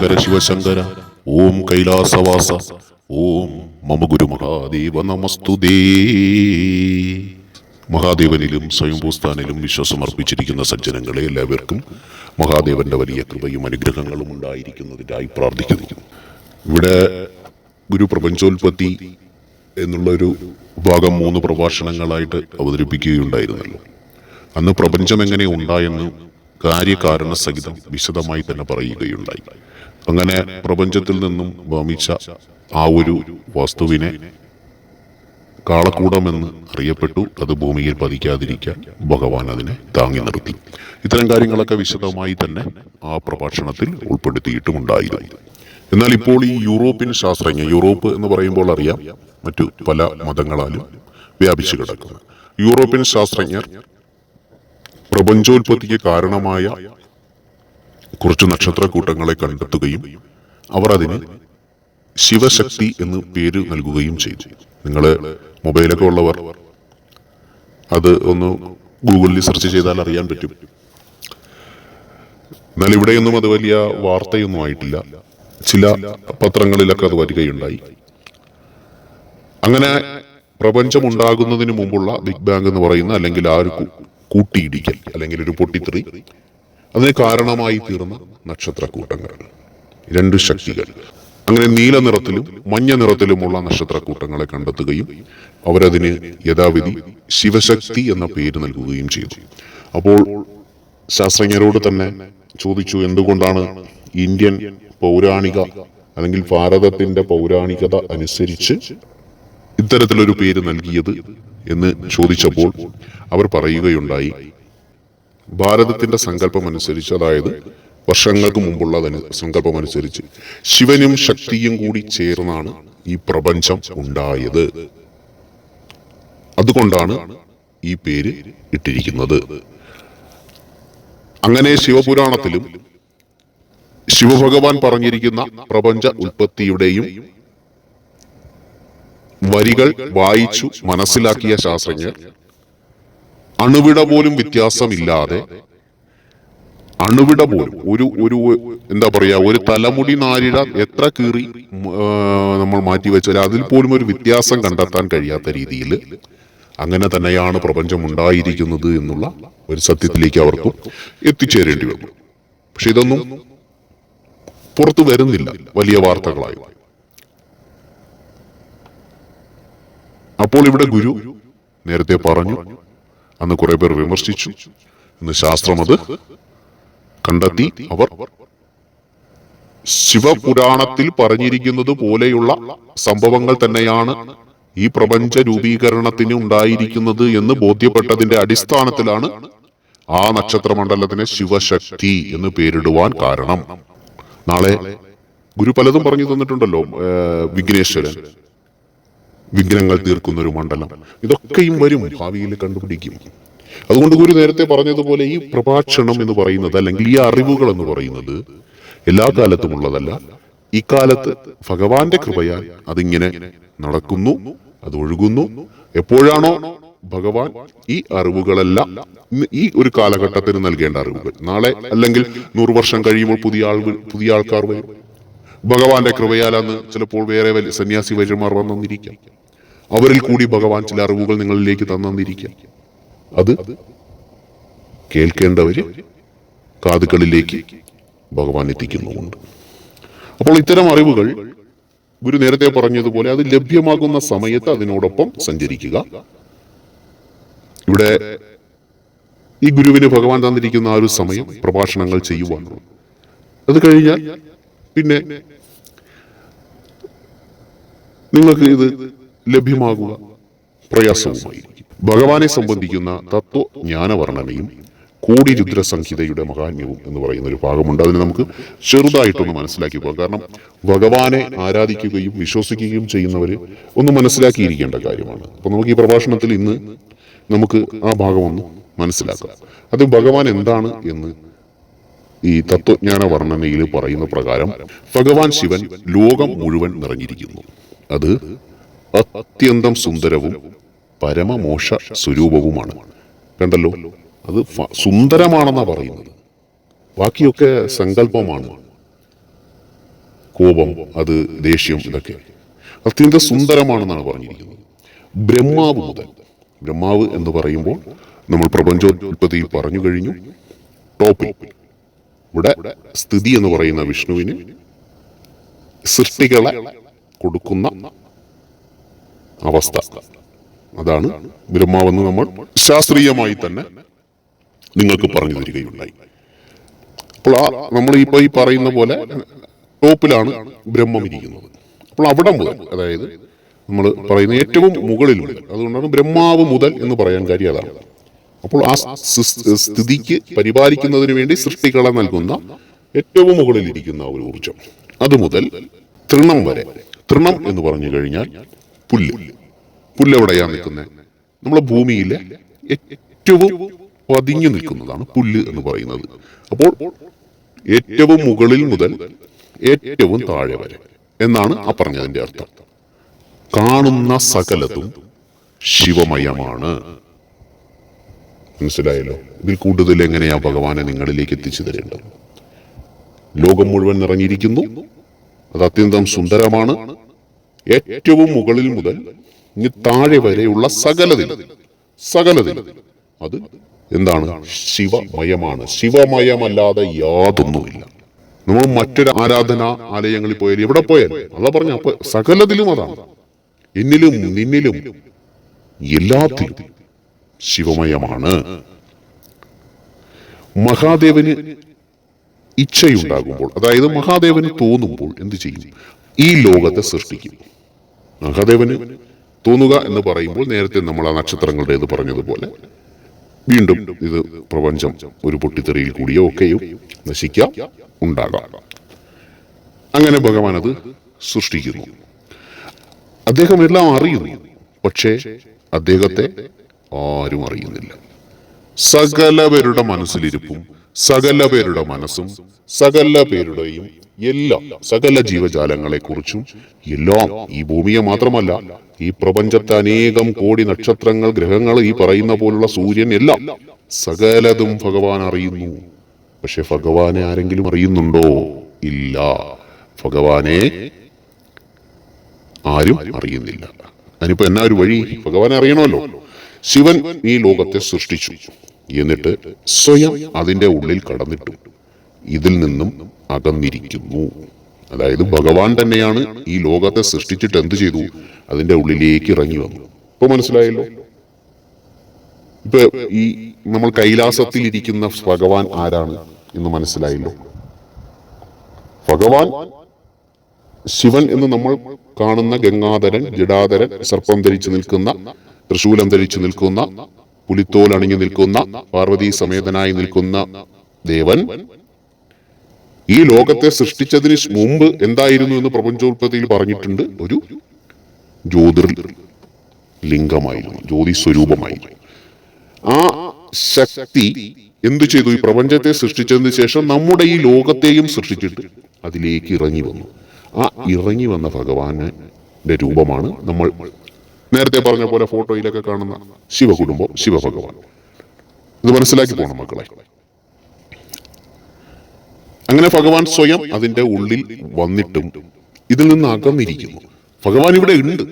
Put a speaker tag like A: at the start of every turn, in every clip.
A: ഹര ശിവശങ്കര ഓം കൈലാസവാസ ഓം മമ ഗുരു മഹാദേവ നമസ്തുതേ. മഹാദേവനിലും സ്വയംഭൂസ്ഥാനിലും വിശ്വസമർപ്പിച്ചിരിക്കുന്ന സജ്ജനങ്ങളെ എല്ലാവർക്കും മഹാദേവന്റെ വലിയ കൃപയും അനുഗ്രഹങ്ങളും ഉണ്ടായിരിക്കുന്നതിനായി പ്രാർത്ഥിക്കുന്നു. ഇവിടെ ഗുരു പ്രപഞ്ചോൽപത്തി എന്നുള്ളൊരു ഭാഗം 3 പ്രഭാഷണങ്ങളായിട്ട് അവതരിപ്പിക്കുകയുണ്ടായിരുന്നല്ലോ. അന്ന് പ്രപഞ്ചം എങ്ങനെ ഉണ്ടായെന്ന് കാര്യകാരണ സഹിതം വിശദമായി തന്നെ പറയുകയുണ്ടായി. അങ്ങനെ പ്രപഞ്ചത്തിൽ നിന്നും വമിച്ച ആ ഒരു വസ്തുവിനെ കാളക്കൂടമെന്ന് അറിയപ്പെട്ടു. അത് ഭൂമിയിൽ പതിക്കാതിരിക്കാൻ ഭഗവാൻ അതിനെ താങ്ങി നിർത്തി. ഇത്തരം കാര്യങ്ങളൊക്കെ വിശദമായി തന്നെ ആ പ്രഭാഷണത്തിൽ ഉൾപ്പെടുത്തിയിട്ടുമുണ്ടായിരുന്നു. എന്നാൽ ഇപ്പോൾ ഈ യൂറോപ്യൻ ശാസ്ത്രജ്ഞർ, യൂറോപ്പ് എന്ന് പറയുമ്പോൾ അറിയാം മറ്റു പല മതങ്ങളാലും വ്യാപിച്ചു കിടക്കുന്നു, യൂറോപ്യൻ ശാസ്ത്രജ്ഞർ പ്രപഞ്ചോൽപത്തിക്ക് കാരണമായ കുറച്ച് നക്ഷത്രക്കൂട്ടങ്ങളെ കണ്ടെത്തുകയും അവർ അതിന് ശിവശക്തി എന്ന് പേര് നൽകുകയും ചെയ്തു. നിങ്ങൾ മൊബൈലൊക്കെ ഉള്ളവർ അത് ഒന്ന് ഗൂഗിളിൽ സെർച്ച് ചെയ്താൽ അറിയാൻ പറ്റും. എന്നാൽ ഇവിടെയൊന്നും അത് വലിയ വാർത്തയൊന്നും ആയിട്ടില്ല. ചില പത്രങ്ങളിലൊക്കെ അത് വരികയുണ്ടായി. അങ്ങനെ പ്രപഞ്ചം ഉണ്ടാകുന്നതിന് മുമ്പുള്ള ബിഗ് ബാങ് എന്ന് പറയുന്ന, അല്ലെങ്കിൽ ആ ഒരു കൂട്ടിയിടിക്കൽ അല്ലെങ്കിൽ ഒരു പൊട്ടിത്തെറി, അതിന് കാരണമായി തീർന്ന നക്ഷത്രക്കൂട്ടങ്ങൾ, 2 ശക്തികൾ, അങ്ങനെ നീല നിറത്തിലും മഞ്ഞ നിറത്തിലുമുള്ള നക്ഷത്രക്കൂട്ടങ്ങളെ കണ്ടെത്തുകയും അവരതിന് യഥാവിധി ശിവശക്തി എന്ന പേര് നൽകുകയും ചെയ്തു. അപ്പോൾ ശാസ്ത്രജ്ഞരോട് തന്നെ ചോദിച്ചു, എന്തുകൊണ്ടാണ് ഇന്ത്യൻ പൗരാണിക അല്ലെങ്കിൽ ഭാരതത്തിന്റെ പൗരാണികത അനുസരിച്ച് ഇത്തരത്തിലൊരു പേര് നൽകിയത് എന്ന് ചോദിച്ചപ്പോൾ അവർ പറയുകയുണ്ടായി, ഭാരതത്തിന്റെ സങ്കല്പം അനുസരിച്ച്, അതായത് വർഷങ്ങൾക്ക് മുമ്പുള്ള സങ്കല്പം അനുസരിച്ച് ശിവനും ശക്തിയും കൂടി ചേർന്നാണ് ഈ പ്രപഞ്ചം ഉണ്ടായത്. അതുകൊണ്ടാണ് ഈ പേര് ഇട്ടിരിക്കുന്നത്. അങ്ങനെ ശിവപുരാണത്തിലും ശിവഭഗവാൻ പറഞ്ഞിരിക്കുന്ന പ്രപഞ്ച ഉൽപ്പത്തിയുടെയും വരികൾ വായിച്ചു മനസ്സിലാക്കിയ ശാസ്ത്രജ്ഞർ അണുവിട പോലും വ്യത്യാസമില്ലാതെ, അണുവിട പോലും ഒരു എന്താ പറയാ, ഒരു തലമുടി നാരിഴ എത്ര കീറി നമ്മൾ മാറ്റി വെച്ചാൽ അതിൽ പോലും ഒരു വ്യത്യാസം കണ്ടെത്താൻ കഴിയാത്ത രീതിയിൽ അങ്ങനെ തന്നെയാണ് പ്രപഞ്ചം ഉണ്ടായിരിക്കുന്നത് എന്നുള്ള ഒരു സത്യത്തിലേക്ക് അവർക്കും എത്തിച്ചേരേണ്ടി വന്നു. പക്ഷെ ഇതൊന്നും പുറത്തു വരുന്നില്ല, വലിയ വാർത്തകളായി. അപ്പോൾ ഇവിടെ ഗുരു നേരത്തെ പറഞ്ഞു, അന്ന് കുറെ പേർ വിമർശിച്ചു, ഇന്ന് ശാസ്ത്രം അത് കണ്ടെത്തി. അവർ ശിവപുരാണത്തിൽ പറഞ്ഞിരിക്കുന്നത് പോലെയുള്ള സംഭവങ്ങൾ തന്നെയാണ് ഈ പ്രപഞ്ച രൂപീകരണത്തിന് ഉണ്ടായിരിക്കുന്നത് എന്ന് ബോധ്യപ്പെട്ടതിന്റെ അടിസ്ഥാനത്തിലാണ് ആ നക്ഷത്രമണ്ഡലത്തിന് ശിവശക്തി എന്ന് പേരിടുവാൻ കാരണം. നാളെ ഗുരു പലതും പറഞ്ഞു തന്നിട്ടുണ്ടല്ലോ. വിഘ്നേശ്വരൻ, വിഘ്നങ്ങൾ തീർക്കുന്ന ഒരു മണ്ഡലം, ഇതൊക്കെയും വരും, ഭാവിയിൽ കണ്ടുപിടിക്കും. അതുകൊണ്ട് ഗുരു നേരത്തെ പറഞ്ഞതുപോലെ ഈ പ്രഭാഷണം എന്ന് പറയുന്നത്, അല്ലെങ്കിൽ ഈ അറിവുകൾ എന്ന് പറയുന്നത് എല്ലാ കാലത്തും ഉള്ളതല്ല. ഇക്കാലത്ത് ഭഗവാന്റെ കൃപയാൽ അതിങ്ങനെ നടക്കുന്നു, അത് ഒഴുകുന്നു. എപ്പോഴാണോ ഭഗവാൻ ഈ അറിവുകളെല്ലാം ഈ ഒരു കാലഘട്ടത്തിന് നൽകേണ്ട അറിവുകൾ, നാളെ അല്ലെങ്കിൽ 100 വർഷം കഴിയുമ്പോൾ പുതിയ ആൾക്കാർ വരും. ഭഗവാന്റെ കൃപയാലെന്ന് ചിലപ്പോൾ വേറെ സന്യാസി വൈദ്യന്മാർ വന്നിരിക്കാം. അവരിൽ കൂടി ഭഗവാൻ ചില അറിവുകൾ നിങ്ങളിലേക്ക് തന്നിരിക്കാം. അത് കേൾക്കേണ്ടവര് കാതുകളിലേക്ക് ഭഗവാൻ എത്തിക്കുന്നുമുണ്ട്. അപ്പോൾ ഇത്തരം അറിവുകൾ ഗുരു നേരത്തെ പറഞ്ഞതുപോലെ അത് ലഭ്യമാകുന്ന സമയത്ത് അതിനോടൊപ്പം സഞ്ചരിക്കുക. ഇവിടെ ഈ ഗുരുവിന് ഭഗവാൻ തന്നിരിക്കുന്ന ആ ഒരു സമയം പ്രഭാഷണങ്ങൾ ചെയ്യുവാനാണ്. അത് കഴിഞ്ഞാൽ പിന്നെ നിങ്ങൾക്ക് ഇത് ലഭ്യമാകുക പ്രയാസവുമായിരിക്കും. ഭഗവാനെ സംബന്ധിക്കുന്ന തത്വജ്ഞാന വർണ്ണനയും കോടി രുദ്ര സംഹിതയുടെ മഹാത്മ്യവും എന്ന് പറയുന്ന ഒരു ഭാഗമുണ്ട്. അതിന് നമുക്ക് ചെറുതായിട്ടൊന്ന് മനസ്സിലാക്കി പോകാം. കാരണം ഭഗവാനെ ആരാധിക്കുകയും വിശ്വസിക്കുകയും ചെയ്യുന്നവര് ഒന്ന് മനസ്സിലാക്കിയിരിക്കേണ്ട കാര്യമാണ്. അപ്പൊ നമുക്ക് ഈ പ്രഭാഷണത്തിൽ ഇന്ന് നമുക്ക് ആ ഭാഗം ഒന്ന് മനസ്സിലാക്കാം. അത് ഭഗവാൻ എന്താണ് എന്ന് ഈ തത്വജ്ഞാന വർണ്ണനയിൽ പറയുന്ന പ്രകാരം, ഭഗവാൻ ശിവൻ ലോകം മുഴുവൻ നിറഞ്ഞിരിക്കുന്നു. അത് അത്യന്തം സുന്ദരവും പരമമോക്ഷ സ്വരൂപവുമാണ്. കണ്ടല്ലോ, അത് സുന്ദരമാണെന്നാ പറയുന്നത്. ബാക്കിയൊക്കെ സങ്കല്പമാണ്. കോപം, അത് ദേഷ്യം, ഇതൊക്കെ അത്യന്തം സുന്ദരമാണെന്നാണ് പറഞ്ഞിരിക്കുന്നത്. ബ്രഹ്മാവ് മുതൽ, ബ്രഹ്മാവ് എന്ന് പറയുമ്പോൾ നമ്മൾ പ്രപഞ്ചോത്പത്തിയിൽ പറഞ്ഞു കഴിഞ്ഞു. ടോപ്പിൽ ഇവിടെ സ്ഥിതി എന്ന് പറയുന്ന വിഷ്ണുവിന് സൃഷ്ടികളെ കൊടുക്കുന്ന അവസ്ഥ, അതാണ് ബ്രഹ്മാവെന്ന് നമ്മൾ ശാസ്ത്രീയമായി തന്നെ നിങ്ങൾക്ക് പറഞ്ഞു തരികയുണ്ടായി. അപ്പോൾ നമ്മൾ ഇപ്പോൾ ഈ പറയുന്ന പോലെ ടോപ്പിലാണ് ബ്രഹ്മം ഇരിക്കുന്നത്. അപ്പോൾ അവിടെ മുതൽ, അതായത് നമ്മൾ പറയുന്ന ഏറ്റവും മുകളിൽ മുതൽ, അതുകൊണ്ടാണ് ബ്രഹ്മാവ് മുതൽ എന്ന് പറയാൻ കാര്യം അതാണ്. അപ്പോൾ ആ സ്ഥിതിക്ക് പരിപാലിക്കുന്നതിന് വേണ്ടി സൃഷ്ടികളെ നൽകുന്ന ഏറ്റവും മുകളിൽ ഇരിക്കുന്ന ഒരു ഊർജം, അതുമുതൽ തൃണം വരെ. തൃണം എന്ന് പറഞ്ഞു കഴിഞ്ഞാൽ പുല്ല്. പുല്ലെവിടെയാണ് നിൽക്കുന്നത്? നമ്മളെ ഭൂമിയിലെ ഏറ്റവും പതിഞ്ഞു നിൽക്കുന്നതാണ് പുല്ല് എന്ന് പറയുന്നത്. അപ്പോൾ ഏറ്റവും മുകളിൽ മുതൽ ഏറ്റവും താഴെ വരെ എന്നാണ് ആ പറഞ്ഞതിന്റെ അർത്ഥം. കാണുന്ന സകലതും ശിവമയമാണ്. മനസ്സിലായല്ലോ? ഇതിൽ കൂടുതൽ എങ്ങനെയാ ഭഗവാനെ നിങ്ങളിലേക്ക് എത്തിച്ചു തരേണ്ടത്? ലോകം മുഴുവൻ നിറഞ്ഞിരിക്കുന്നു, അത് അത്യന്തം സുന്ദരമാണ്. ഏറ്റവും മുകളിൽ മുതൽ ഇനി താഴെ വരെയുള്ള സകലതിൽ അത് എന്താണ്? ശിവമയമാണ്. ശിവമയമല്ലാതെ യാതൊന്നുമില്ല. നമ്മൾ മറ്റൊരു ആരാധനാ ആലയങ്ങളിൽ പോയാൽ, എവിടെ പോയാലും അതാ പറഞ്ഞ, അപ്പൊ സകലതിലും അതാണ്. എന്നിലും നിന്നിലും എല്ലാത്തിലും ശിവമയമാണ്. മഹാദേവന് ഇച്ഛയുണ്ടാകുമ്പോൾ, അതായത് മഹാദേവന് തോന്നുമ്പോൾ എന്ത് ചെയ്യും? ഈ ലോകത്തെ സൃഷ്ടിക്കും. മഹാദേവന് തോന്നുക എന്ന് പറയുമ്പോൾ നേരത്തെ നമ്മൾ ആ നക്ഷത്രങ്ങളുടേത് പറഞ്ഞതുപോലെ വീണ്ടും ഇത് പ്രപഞ്ചം ഒരു പൊട്ടിത്തെറിയിൽ കൂടിയോ ഒക്കെയോ നശിക്കാം, ഉണ്ടാകാം. അങ്ങനെ ഭഗവാൻ അത് സൃഷ്ടിക്കുന്നു. അദ്ദേഹം എല്ലാം അറിയുന്നു, പക്ഷേ അദ്ദേഹത്തെ ആരും അറിയുന്നില്ല. സകല പേരുടെ മനസ്സിലിരിപ്പും സകല പേരുടെ മനസ്സും സകല പേരുടെയും എല്ലാം, സകല ജീവജാലങ്ങളെ കുറിച്ചും എല്ലാം, ഈ ഭൂമിയെ മാത്രമല്ല ഈ പ്രപഞ്ചത്തെ അനേകം കോടി നക്ഷത്രങ്ങൾ, ഗ്രഹങ്ങൾ, ഈ പറയുന്ന പോലുള്ള സൂര്യൻ, എല്ലാം സകലതും ഭഗവാൻ അറിയുന്നു. പക്ഷെ ഭഗവാനെ ആരെങ്കിലും അറിയുന്നുണ്ടോ? ഇല്ല. ഭഗവാനെ ആരും അറിയുന്നില്ല. അതിനിപ്പോ എന്നാ ഒരു വഴി? ഭഗവാനെ അറിയണമല്ലോ. ശിവൻ ഈ ലോകത്തെ സൃഷ്ടിച്ചു, എന്നിട്ട് സ്വയം അതിന്റെ ഉള്ളിൽ കടന്നിട്ടു ഇതിൽ നിന്നും അകന്നിരിക്കുന്നു. അതായത് ഭഗവാൻ തന്നെയാണ് ഈ ലോകത്തെ സൃഷ്ടിച്ചിട്ട് എന്ത് ചെയ്തു? അതിന്റെ ഉള്ളിലേക്ക് ഇറങ്ങി വന്നു. ഇപ്പൊ മനസ്സിലായല്ലോ? ഇപ്പൊ ഈ നമ്മൾ കൈലാസത്തിൽ ഇരിക്കുന്ന ഭഗവാൻ ആരാണ് എന്ന് മനസ്സിലായല്ലോ? ഭഗവാൻ ശിവൻ എന്ന് നമ്മൾ കാണുന്ന ഗംഗാധരൻ, ജടാധരൻ, സർപ്പം ധരിച്ചു നിൽക്കുന്ന, തൃശൂലം ധരിച്ചു നിൽക്കുന്ന, പുലിത്തോൽ അണിഞ്ഞു നിൽക്കുന്ന, പാർവതി സമേതനായി നിൽക്കുന്ന ദേവൻ ഈ ലോകത്തെ സൃഷ്ടിച്ചതിന് മുമ്പ് എന്തായിരുന്നു എന്ന് പ്രപഞ്ചോത്പത്തിയിൽ പറഞ്ഞിട്ടുണ്ട്. ഒരു ജ്യോതിർലിംഗമായിരുന്നു, ജ്യോതി സ്വരൂപമായിരുന്നു. ആ ശക്തി എന്തു ചെയ്തു? ഈ പ്രപഞ്ചത്തെ സൃഷ്ടിച്ചതിന് ശേഷം നമ്മുടെ ഈ ലോകത്തെയും സൃഷ്ടിച്ചിട്ട് അതിലേക്ക് ഇറങ്ങി വന്നു. ആ ഇറങ്ങി വന്ന ഭഗവാന്റെ രൂപമാണ് നമ്മൾ നേരത്തെ പറഞ്ഞ പോലെ ഫോട്ടോയിലൊക്കെ കാണുന്ന ശിവകുടുംബം, ശിവഭഗവാൻ. ഇത് മനസ്സിലാക്കി പോകണം മക്കളെ. അങ്ങനെ ഭഗവാൻ സ്വയം അതിന്റെ ഉള്ളിൽ വന്നിട്ടും ഇതിൽ നിന്ന് അകന്നിരിക്കുന്നു. ഭഗവാൻ ഇവിടെ ഉണ്ട്,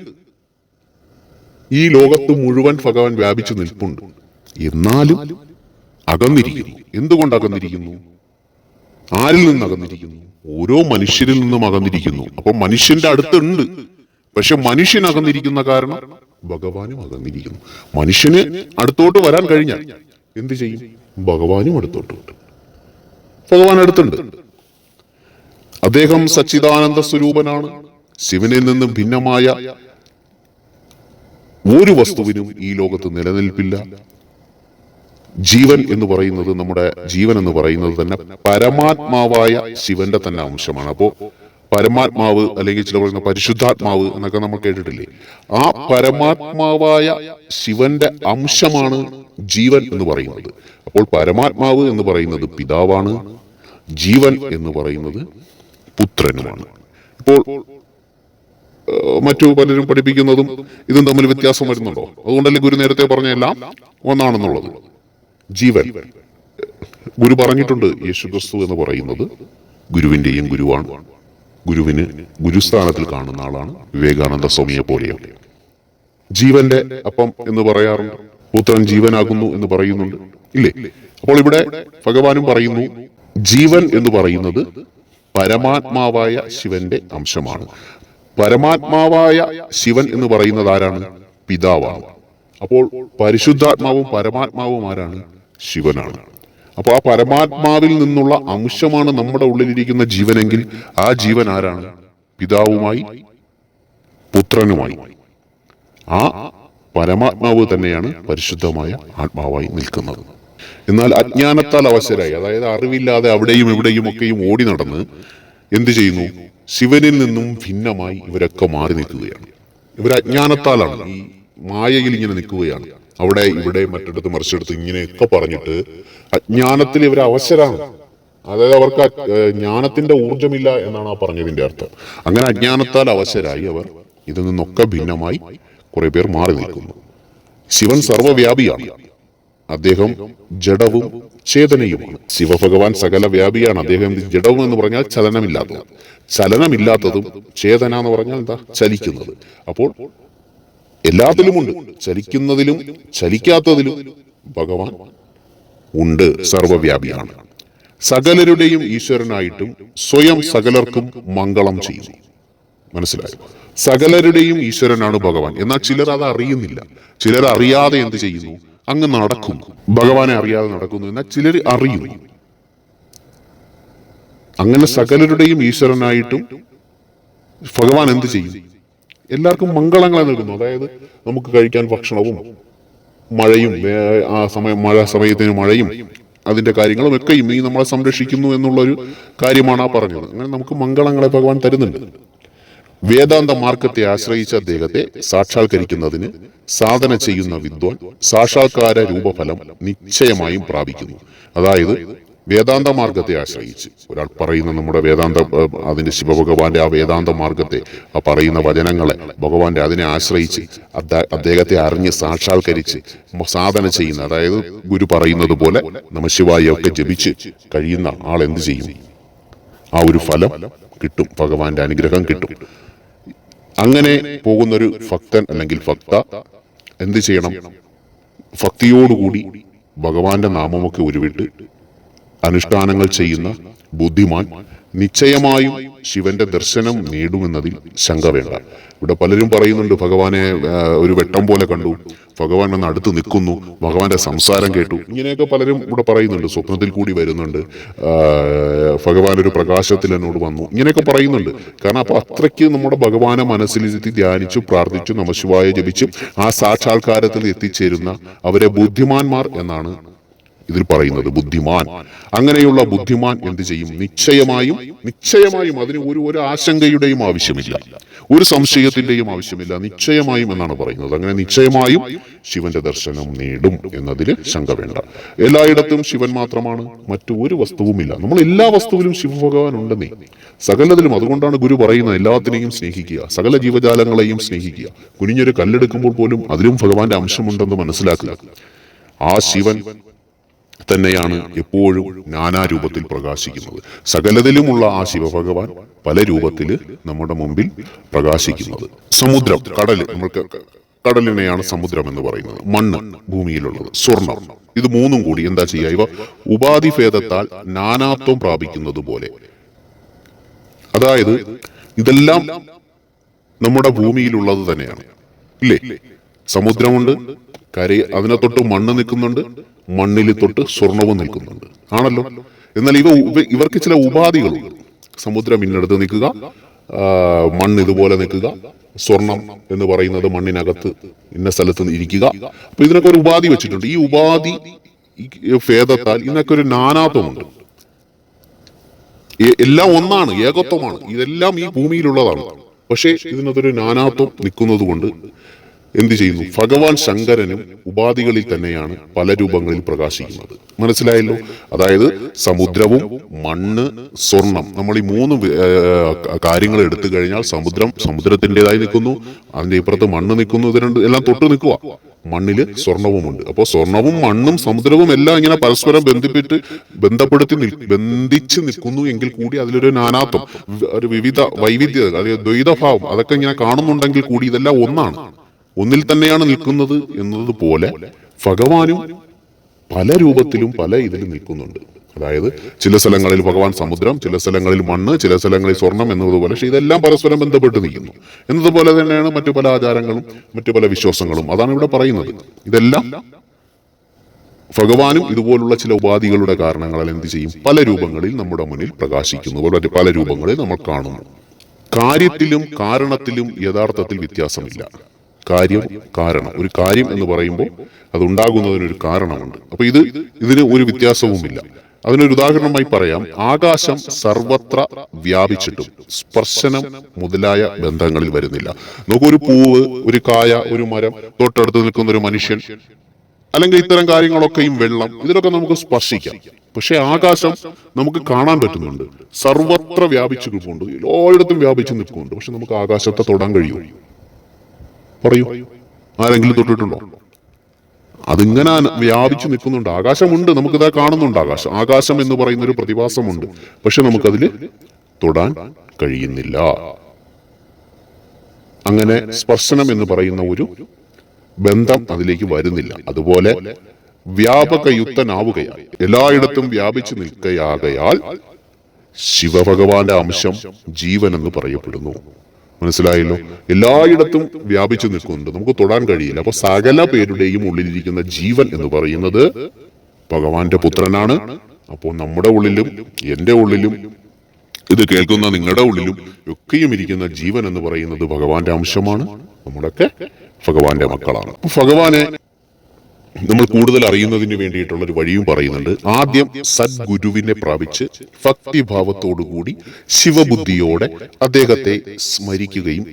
A: ഈ ലോകത്ത് മുഴുവൻ ഭഗവാൻ വ്യാപിച്ചു നിൽപ്പുണ്ട്. എന്നാലും അകന്നിരിക്കുന്നു. എന്തുകൊണ്ട് അകന്നിരിക്കുന്നു? ആരിൽ നിന്ന് അകന്നിരിക്കുന്നു? ഓരോ മനുഷ്യരിൽ നിന്നും അകന്നിരിക്കുന്നു. അപ്പൊ മനുഷ്യന്റെ അടുത്തുണ്ട്, പക്ഷെ മനുഷ്യൻ അകന്നിരിക്കുന്ന കാരണം ഭഗവാനും അകന്നിരിക്കുന്നു. മനുഷ്യന് അടുത്തോട്ട് വരാൻ കഴിഞ്ഞാൽ എന്ത് ചെയ്യും? ഭഗവാനും അടുത്തോട്ടുണ്ട്. ഭഗവാൻ അടുത്തുണ്ട്. അദ്ദേഹം സച്ചിദാനന്ദ സ്വരൂപനാണ്. ശിവനിൽ നിന്നും ഭിന്നമായ ഒരു വസ്തുവിനും ഈ ലോകത്ത് നിലനിൽപ്പില്ല. ജീവൻ എന്ന് പറയുന്നത്, നമ്മുടെ ജീവൻ എന്ന് പറയുന്നത് തന്നെ പരമാത്മാവായ ശിവന്റെ തന്നെ അംശമാണ്. അപ്പോ പരമാത്മാവ്, അല്ലെങ്കിൽ ചില പറയുന്ന പരിശുദ്ധാത്മാവ് എന്നൊക്കെ നമ്മൾ കേട്ടിട്ടില്ലേ? ആ പരമാത്മാവായ ശിവന്റെ അംശമാണ് ജീവൻ എന്ന് പറയുന്നത്. അപ്പോൾ പരമാത്മാവ് എന്ന് പറയുന്നത് പിതാവാണ്, ജീവൻ എന്ന് പറയുന്നത് പുത്രനുമാണ്. ഇപ്പോൾ മറ്റു പലരും പഠിപ്പിക്കുന്നതും ഇതും തമ്മിൽ വ്യത്യാസം വരുന്നുണ്ടോ? അതുകൊണ്ടല്ലേ ഗുരു നേരത്തെ പറഞ്ഞ എല്ലാം ഒന്നാണെന്നുള്ളത്. ജീവൻ ഗുരു പറഞ്ഞിട്ടുണ്ട്, യേശുക്രിസ്തു എന്ന് പറയുന്നത് ഗുരുവിന്റെയും ഗുരുവാണ്. ഗുരുവിന് ഗുരുസ്ഥാനത്തിൽ കാണുന്ന ആളാണ് വിവേകാനന്ദ സ്വാമിയെ പോലെയൊക്കെ. ജീവന്റെ അപ്പം എന്ന് പറയാറുണ്ട്, പുത്രൻ ജീവനാകുന്നു എന്ന് പറയുന്നുണ്ട്, ഇല്ലേ? അപ്പോൾ ഇവിടെ ഭഗവാനും പറയുന്നു, ജീവൻ എന്ന് പറയുന്നത് പരമാത്മാവായ ശിവന്റെ അംശമാണ്. പരമാത്മാവായ ശിവൻ എന്ന് പറയുന്നത് ആരാണ്? പിതാവാണ്. അപ്പോൾ പരിശുദ്ധാത്മാവും പരമാത്മാവും ആരാണ്? ശിവനാണ്. അപ്പോൾ ആ പരമാത്മാവിൽ നിന്നുള്ള അംശമാണ് നമ്മുടെ ഉള്ളിലിരിക്കുന്ന ജീവനെങ്കിൽ ആ ജീവൻ ആരാണ്? പിതാവുമായി പുത്രനുമായി. ആ പരമാത്മാവ് തന്നെയാണ് പരിശുദ്ധമായ ആത്മാവായി നിൽക്കുന്നത്. എന്നാൽ അജ്ഞാനത്താൽ അവശരായി, അതായത് അറിവില്ലാതെ അവിടെയും ഇവിടെയും ഒക്കെയും ഓടി നടന്ന് എന്ത് ചെയ്യുന്നു? ശിവനിൽ നിന്നും ഭിന്നമായി ഇവരൊക്കെ മാറി നിൽക്കുകയാണ്. ഇവർ അജ്ഞാനത്താലാണ്, ഈ മായയിൽ ഇങ്ങനെ നിൽക്കുകയാണ്. അവിടെ ഇവിടെ മറ്റിടത്ത് മറിച്ചെടുത്ത് ഇങ്ങനെയൊക്കെ പറഞ്ഞിട്ട് അജ്ഞാനത്തിൽ ഇവർ അവശരാണ്. അതായത് അവർക്ക് ജ്ഞാനത്തിന്റെ ഊർജമില്ല എന്നാണ് ആ പറഞ്ഞതിന്റെ അർത്ഥം. അങ്ങനെ അജ്ഞാനത്താൽ അവശരായി അവർ ഇതിൽ നിന്നൊക്കെ ഭിന്നമായി കുറെ പേർ മാറി നിൽക്കുന്നു. ശിവൻ സർവ്വവ്യാപിയാണ്. അദ്ദേഹം ജഡവും ചേതനയുമാണ്. ശിവഭഗവാൻ സകല വ്യാപിയാണ്. അദ്ദേഹം ജഡവും എന്ന് പറഞ്ഞാൽ ചലനമില്ലാത്തത്, ചലനമില്ലാത്തതും ചേതന എന്ന് പറഞ്ഞാൽ എന്താ? ചലിക്കുന്നത്. അപ്പോൾ എല്ലാത്തിലുമുണ്ട്, ചലിക്കുന്നതിലും ചലിക്കാത്തതിലും ഭഗവാൻ ഉണ്ട്, സർവ്വവ്യാപിയാണ്. സകലരുടെയും ഈശ്വരനായിട്ടും സ്വയം സകലർക്കും മംഗളം ചെയ്യുന്നു. മനസ്സിലായോ? സകലരുടെയും ഈശ്വരനാണ് ഭഗവാൻ. എന്നാൽ ചിലർ അത് അറിയുന്നില്ല. ചിലർ അറിയാതെ എന്ത് ചെയ്യുന്നു? അങ്ങ് നടക്കുന്നു, ഭഗവാനെ അറിയാതെ നടക്കുന്നു. എന്നാൽ ചിലർ അറിയുന്നു. അങ്ങനെ സകലരുടെയും ഈശ്വരനായിട്ടും ഭഗവാൻ എന്ത് ചെയ്യും? എല്ലാവർക്കും മംഗളങ്ങളെ നൽകുന്നു. അതായത് നമുക്ക് കഴിക്കാൻ ഭക്ഷണവും മഴയും, ആ സമയം മഴ സമയത്തിന് മഴയും അതിന്റെ കാര്യങ്ങളും ഒക്കെയും ഈ നമ്മളെ സംരക്ഷിക്കുന്നു എന്നുള്ളൊരു കാര്യമാണ് ആ പറഞ്ഞത്. അങ്ങനെ നമുക്ക് മംഗളങ്ങളെ ഭഗവാൻ തരുന്നുണ്ട്. വേദാന്ത മാർഗത്തെ ആശ്രയിച്ച അദ്ദേഹത്തെ സാക്ഷാത്കരിക്കുന്നതിന് സാധന ചെയ്യുന്ന വിദ്വാൻ സാക്ഷാത്കാര രൂപഫലം നിശ്ചയമായും പ്രാപിക്കുന്നു. അതായത് വേദാന്ത മാർഗത്തെ ആശ്രയിച്ച് ഒരാൾ പറയുന്ന നമ്മുടെ വേദാന്ത, അതിന്റെ ശിവഭഗവാന്റെ ആ വേദാന്ത മാർഗത്തെ, ആ പറയുന്ന വചനങ്ങളെ ഭഗവാന്റെ അതിനെ ആശ്രയിച്ച് അദ്ദേഹത്തെ അറിഞ്ഞ് സാക്ഷാത്കരിച്ച് സാധന ചെയ്യുന്ന, അതായത് ഗുരു പറയുന്നത് പോലെ നമഃശിവായ ഒക്കെ ജപിച്ച് കഴിയുന്ന ആൾ എന്ത് ചെയ്യും? ആ ഒരു ഫലം കിട്ടും, ഭഗവാന്റെ അനുഗ്രഹം കിട്ടും. അങ്ങനെ പോകുന്നൊരു ഭക്തൻ അല്ലെങ്കിൽ ഭക്ത എന്ത് ചെയ്യണം? ഭക്തിയോടുകൂടി ഭഗവാന്റെ നാമമൊക്കെ ഉരുവിട്ട് അനുഷ്ഠാനങ്ങൾ ചെയ്യുന്ന ബുദ്ധിമാൻ നിശ്ചയമായും ശിവന്റെ ദർശനം നേടുമെന്നതിൽ ശങ്ക വേണ്ട. ഇവിടെ പലരും പറയുന്നുണ്ട്, ഭഗവാനെ ഒരു വെട്ടം പോലെ കണ്ടു, ഭഗവാൻ വന്ന് അടുത്ത് നിൽക്കുന്നു, ഭഗവാന്റെ സംസാരം കേട്ടു, ഇങ്ങനെയൊക്കെ പലരും ഇവിടെ പറയുന്നുണ്ട്. സ്വപ്നത്തിൽ കൂടി വരുന്നുണ്ട്, ഭഗവാൻ ഒരു പ്രകാശത്തിൽ എന്നോട് വന്നു, ഇങ്ങനെയൊക്കെ പറയുന്നുണ്ട്. കാരണം അപ്പൊ അത്രയ്ക്ക് നമ്മുടെ ഭഗവാനെ മനസ്സിലിരുത്തി ധ്യാനിച്ചു പ്രാർത്ഥിച്ചു നമഃശിവായ ജപിച്ചു ആ സാക്ഷാത്കാരത്തിൽ എത്തിച്ചേരുന്ന അവരെ ബുദ്ധിമാന്മാർ എന്നാണ് ഇതിൽ പറയുന്നത്. ബുദ്ധിമാൻ. അങ്ങനെയുള്ള ബുദ്ധിമാൻ എന്ത് ചെയ്യും? നിശ്ചയമായും അതിന് ഒരു ആശങ്കയുടെയും ആവശ്യമില്ല, ഒരു സംശയത്തിന്റെയും ആവശ്യമില്ല, നിശ്ചയമായും എന്നാണ് പറയുന്നത്. അങ്ങനെ നിശ്ചയമായും ശിവന്റെ ദർശനം നേടും എന്നതിൽ ശങ്ക വേണ്ട. എല്ലായിടത്തും ശിവൻ മാത്രമാണ്, മറ്റു ഒരു വസ്തുവുമില്ല. നമ്മൾ എല്ലാ വസ്തുവിലും ശിവഭഗവാൻ ഉണ്ടെന്നേ, സകലതിലും. അതുകൊണ്ടാണ് ഗുരു പറയുന്നത്, എല്ലാത്തിനെയും സ്നേഹിക്കുക, സകല ജീവജാലങ്ങളെയും സ്നേഹിക്കുക. കുനിഞ്ഞൊരു കല്ലെടുക്കുമ്പോൾ പോലും അതിലും ഭഗവാന്റെ അംശമുണ്ടെന്ന് മനസ്സിലാക്കുക. ആ ശിവൻ തന്നെയാണ് എപ്പോഴും നാനാരൂപത്തിൽ പ്രകാശിക്കുന്നത്. സകലതിലുമുള്ള ആ ശിവഭഗവാൻ പല രൂപത്തിൽ നമ്മുടെ മുമ്പിൽ പ്രകാശിക്കുന്നത്. സമുദ്രം, കടല്, നമ്മൾക്ക് കടലിനെയാണ് സമുദ്രം എന്ന് പറയുന്നത്. മണ്ണ്, ഭൂമിയിലുള്ളത്, സ്വർണം, ഇത് മൂന്നും കൂടി എന്താ ചെയ്യുക? ഇവ ഉപാധിഭേദത്താൽ നാനാത്വം പ്രാപിക്കുന്നത് പോലെ. അതായത് ഇതെല്ലാം നമ്മുടെ ഭൂമിയിലുള്ളത് തന്നെയാണ്, ഇല്ലേ? സമുദ്രമുണ്ട്, അതിനെ തൊട്ട് മണ്ണ് നിൽക്കുന്നുണ്ട്, മണ്ണിൽ തൊട്ട് സ്വർണവും നിൽക്കുന്നുണ്ട്, ആണല്ലോ. എന്നാൽ ഇവർക്ക് ചില ഉപാധികളുണ്ട്. സമുദ്രം ഇന്നടുത്ത് നിൽക്കുക, മണ്ണ് ഇതുപോലെ നിൽക്കുക, സ്വർണം എന്ന് പറയുന്നത് മണ്ണിനകത്ത് ഇന്ന സ്ഥലത്ത് ഇരിക്കുക. അപ്പൊ ഇതിനൊക്കെ ഒരു ഉപാധി വെച്ചിട്ടുണ്ട്. ഈ ഉപാധി ഭേദത്താൽ ഇതിനൊക്കെ ഒരു നാനാത്വമുണ്ട്. എല്ലാം ഒന്നാണ്, ഏകത്വമാണ്. ഇതെല്ലാം ഈ ഭൂമിയിലുള്ളതാണ്. പക്ഷേ ഇതിനകത്തൊരു നാനാത്വം നിൽക്കുന്നത് കൊണ്ട് എന്ത് ചെയ്യുന്നു? ഭഗവാൻ ശങ്കരനും ഉപാധികളിൽ തന്നെയാണ് പല രൂപങ്ങളിൽ പ്രകാശിക്കുന്നത്. മനസ്സിലായല്ലോ? അതായത് സമുദ്രവും മണ്ണ് സ്വർണം, നമ്മൾ ഈ മൂന്ന് കാര്യങ്ങൾ എടുത്തു കഴിഞ്ഞാൽ സമുദ്രത്തിൻ്റെതായി നിൽക്കുന്നു, അതിന്റെ ഇപ്പുറത്ത് മണ്ണ് നിൽക്കുന്നു, ഇത് രണ്ട് എല്ലാം തൊട്ട് നിൽക്കുക. മണ്ണില് സ്വർണവുമുണ്ട്. അപ്പോൾ സ്വർണവും മണ്ണും സമുദ്രവും എല്ലാം ഇങ്ങനെ പരസ്പരം ബന്ധിച്ച് നിൽക്കുന്നു എങ്കിൽ കൂടി അതിലൊരു നാനാത്വം, ഒരു വൈവിധ്യത, അല്ലെങ്കിൽ ദ്വൈതഭാവം അതൊക്കെ ഇങ്ങനെ കാണുന്നുണ്ടെങ്കിൽ കൂടി ഇതെല്ലാം ഒന്നാണ്, ഒന്നിൽ തന്നെയാണ് നിൽക്കുന്നത് എന്നതുപോലെ ഭഗവാനും പല രൂപത്തിലും പല ഇതിലും നിൽക്കുന്നുണ്ട്. അതായത് ചില സ്ഥലങ്ങളിൽ ഭഗവാൻ സമുദ്രം, ചില സ്ഥലങ്ങളിൽ മണ്ണ്, ചില സ്ഥലങ്ങളിൽ സ്വർണം എന്നതുപോലെ. പക്ഷെ ഇതെല്ലാം പരസ്പരം ബന്ധപ്പെട്ട് നിൽക്കുന്നു എന്നതുപോലെ തന്നെയാണ് മറ്റു പല ആചാരങ്ങളും മറ്റു പല വിശ്വാസങ്ങളും. അതാണ് ഇവിടെ പറയുന്നത്. ഇതെല്ലാം ഭഗവാനും ഇതുപോലുള്ള ചില ഉപാധികളുടെ കാരണങ്ങളാൽ എന്ത് ചെയ്യും? പല രൂപങ്ങളിൽ നമ്മുടെ മുന്നിൽ പ്രകാശിക്കുന്നു, പല രൂപങ്ങളിൽ നമ്മൾ കാണുന്നു. കാര്യത്തിലും കാരണത്തിലും യഥാർത്ഥത്തിൽ വ്യത്യാസമില്ല. കാര്യം, കാരണം. ഒരു കാര്യം എന്ന് പറയുമ്പോൾ അതുണ്ടാകുന്നതിനൊരു കാരണമുണ്ട്. അപ്പൊ ഇതിന് ഒരു വ്യത്യാസവുമില്ല. അതിനൊരു ഉദാഹരണമായി പറയാം. ആകാശം സർവത്ര വ്യാപിച്ചിട്ടും സ്പർശനം മുതലായ ബന്ധങ്ങളിൽ വരുന്നില്ല. നോക്കൂ, ഒരു പൂവ്, ഒരു കായ, ഒരു മരം, തൊട്ടടുത്ത് നിൽക്കുന്ന ഒരു മനുഷ്യൻ, അല്ലെങ്കിൽ ഇത്തരം കാര്യങ്ങളൊക്കെയും വെള്ളം, ഇതിലൊക്കെ നമുക്ക് സ്പർശിക്കാം. പക്ഷെ ആകാശം നമുക്ക് കാണാൻ പറ്റുന്നുണ്ട്, സർവത്ര വ്യാപിച്ചു നിൽക്കുന്നുണ്ട്, എല്ലായിടത്തും വ്യാപിച്ചു നിൽക്കുന്നുണ്ട്. പക്ഷെ നമുക്ക് ആകാശത്തെ തൊടാൻ കഴിയുമോ? പറയൂ, ആരെങ്കിലും തൊട്ടിട്ടുണ്ടോ? അതിങ്ങനെ വ്യാപിച്ചു നിൽക്കുന്നുണ്ട്. ആകാശമുണ്ട്, നമുക്കിതാ കാണുന്നുണ്ട്. ആകാശം എന്ന് പറയുന്ന ഒരു പ്രതിഭാസമുണ്ട്. പക്ഷെ നമുക്കതിൽ തൊടാൻ കഴിയുന്നില്ല. അങ്ങനെ സ്പർശനം എന്ന് പറയുന്ന ഒരു ബന്ധം അതിലേക്ക് വരുന്നില്ല. അതുപോലെ വ്യാപകയുക്തനാവുകയാൽ, എല്ലായിടത്തും വ്യാപിച്ചു നിൽക്കുകയാകയാൽ ശിവഭഗവാന്റെ അംശം ജീവൻ എന്ന് പറയപ്പെടുന്നു. മനസ്സിലായല്ലോ? എല്ലായിടത്തും വ്യാപിച്ചു നിൽക്കുന്നുണ്ട്, നമുക്ക് തൊടാൻ കഴിയില്ല. അപ്പൊ സകല പേരുടെയും ഉള്ളിലിരിക്കുന്ന ജീവൻ എന്ന് പറയുന്നത് ഭഗവാന്റെ പുത്രനാണ്. അപ്പോൾ നമ്മുടെ ഉള്ളിലും എന്റെ ഉള്ളിലും ഇത് കേൾക്കുന്ന നിങ്ങളുടെ ഉള്ളിലും ഒക്കെയും ഇരിക്കുന്ന ജീവൻ എന്ന് പറയുന്നത് ഭഗവാന്റെ അംശമാണ്. നമ്മളൊക്കെ ഭഗവാന്റെ മക്കളാണ്. ഭഗവാനെ നമ്മൾ കൂടുതൽ അറിയുന്നതിന് വേണ്ടിയിട്ടുള്ള ഒരു വഴിയും പറയുന്നുണ്ട്. ആദ്യം സദ്ഗുരുവിനെ പ്രാപിച്ച് ഭക്തിഭാവത്തോടുകൂടി ശിവബുദ്ധിയോടെ അദ്ദേഹത്തെ സ്മരിക്കുകയും